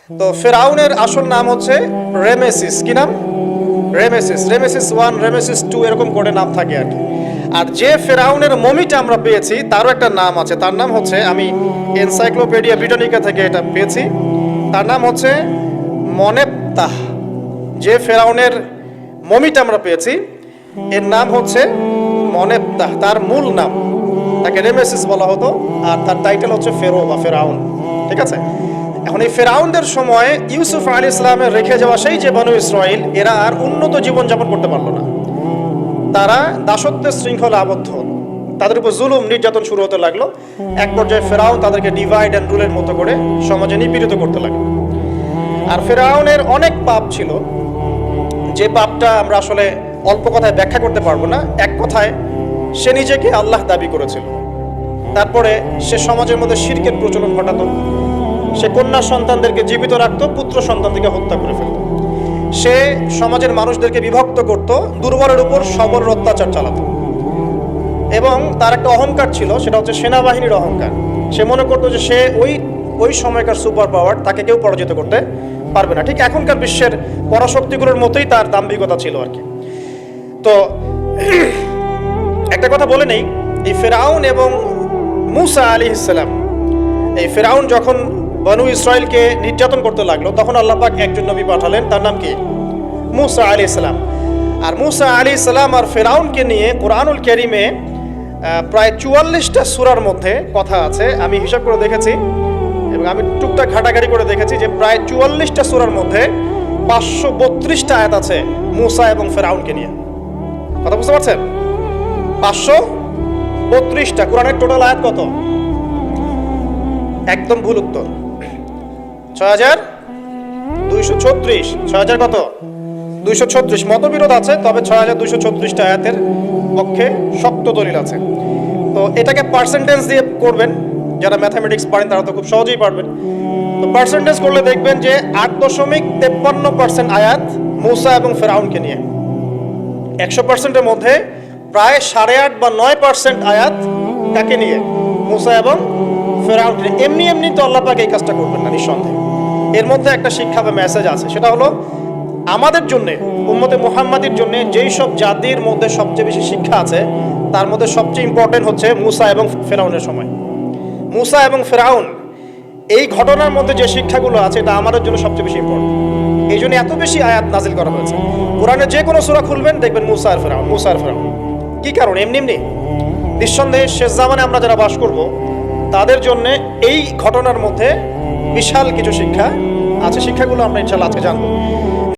তো ফেরাউনের আসল নাম হচ্ছে রেমেসিস। কি নাম? রেমেসিস। রেমেসিস 1, রেমেসিস 2 এরকম করে নাম থাকে আর কি। আর যে ফেরাউনের মমিটা আমরা পেয়েছি তারও একটা নাম আছে। তার নাম হচ্ছে, আমি এনসাইক্লোপিডিয়া ব্রিটানিকা থেকে এটা পেয়েছি, তার নাম হচ্ছে মনেপ্তাহ। যে ফেরাউনের মমিটা আমরা পেয়েছি এর নাম হচ্ছে মনেপ্তাহ, তার মূল নাম। তাকে রেমেসিস বলা হতো, আর তার টাইটেল হচ্ছে ফেরো বা ফেরাউন। ঠিক আছে? এখন এই ফেরাউনদের সময় ইউসুফ আলাইহিস সালামের রেখে যাওয়া সেই যে বনু ইসরাইল, এরা আর উন্নত জীবনযাপন করতে পারলো না। তারা দাসত্বের শৃঙ্খলা আবদ্ধ হলো, তাদের উপর জুলুম নির্যাতন শুরু হতে লাগলো। এক পর্যায়ে ফেরাউন তাদেরকে ডিভাইড অ্যান্ড রুলের মতো করে সমাজে নিপীড়িত করতে লাগলো। আর ফেরাউনের অনেক পাপ ছিল, যে পাপটা আমরা আসলে অল্প কথায় ব্যাখ্যা করতে পারবো না। এক কথায়, সে নিজেকে আল্লাহ দাবি করেছিল। তারপরে সে সমাজের মধ্যে শিরকের প্রচলন ঘটাতো। সে কন্যা সন্তানদেরকে জীবিত রাখতো, পুত্র সন্তানদেরকে হত্যা করে ফেলত। সে সমাজের মানুষদেরকে বিভক্ত করত, দুর্বলের উপর সবলের অত্যাচার চালাতো। এবং তার একটা অহংকার ছিল, সেটা হচ্ছে সেনাবাহিনীর অহংকার। সে মনে করতো যে সে ওই সময়কার সুপার পাওয়ার, তাকে কেউ পরাজিত করতে পারবে না। ঠিক এখনকার বিশ্বের পরাশক্তিগুলোর মতোই তার দাম্ভিকতা ছিল আর কি। তো একটা কথা বলে নেই, এই ফেরাউন এবং মূসা আলাইহিস সালাম, এই ফেরাউন যখন বনু ইসরাইলকে নির্যাতন করতে লাগলো, তখন আল্লাহ পাক একজন নবী পাঠালেন, তার নাম কি? মূসা আলাইহিস সালাম। আর মূসা আলাইহিস সালাম আর ফেরাউনকে নিয়ে কোরআনুল কারীমে প্রায় 44টা সূরার মধ্যে কথা আছে। আমি হিসাব করে দেখেছি এবং আমি টুকটাক ঘাটাঘাটি করে দেখেছি যে প্রায় 44টা সূরার মধ্যে 532টা আয়াত আছে মূসা এবং ফেরাউনকে নিয়ে। কথা বুঝতে পারছেন? 532টা। কোরআনের টোটাল আয়াত কত? একদম ভুল উত্তর, 6236। 6000 কত? 236। মতবিরোধ আছে, তবে 6236টা আয়াতের পক্ষে শক্ত দলিল আছে। তো এটাকে পার্সেন্টেজ দিয়ে করবেন, যারা ম্যাথামেটিক্স পারেন তারা তো খুব সহজেই পারবেন। তো পার্সেন্টেজ করলে দেখবেন যে 8.53% আয়াত মূসা এবং ফেরাউনকে নিয়ে। 100%-এর মধ্যে প্রায় 8.5 বা 9% আয়াত কাকে নিয়ে? মূসা এবং ফেরাউনকে নিয়ে। এমনি এমনি তো আল্লাহ পাক এই কাজটা করবেন না, নিঃসন্দেহে। এর মধ্যে একটা শিক্ষা বা মেসেজ আছে, সেটা হলো আমাদের জন্য, উম্মতে মুহাম্মাদির জন্য যেই সব জাতির মধ্যে সবচেয়ে বেশি শিক্ষা আছে, তার মধ্যে সবচেয়ে ইম্পর্টেন্ট হচ্ছে মূসা এবং ফেরাউনের সময়। মূসা এবং ফেরাউন, এই ঘটনার মধ্যে যে শিক্ষাগুলো আছে, এটা আমাদের জন্য সবচেয়ে বেশি ইম্পর্টেন্ট। এই জন্য এত বেশি আয়াত নাজিল করা হয়েছে। কোরআনে যে কোনো সূরা খুলবেন দেখবেন মূসা আর ফেরাউন, মূসা আর ফেরাউন। কি কারণ? এমনি এমনি? নিঃসন্দেহে শেষ জামানে আমরা যারা বাস করব, তাদের জন্য এই ঘটনার মধ্যে বিশাল কিছু শিক্ষা আছে। শিক্ষাগুলো আমরা ইনশাআল্লাহ আজকে জানবো।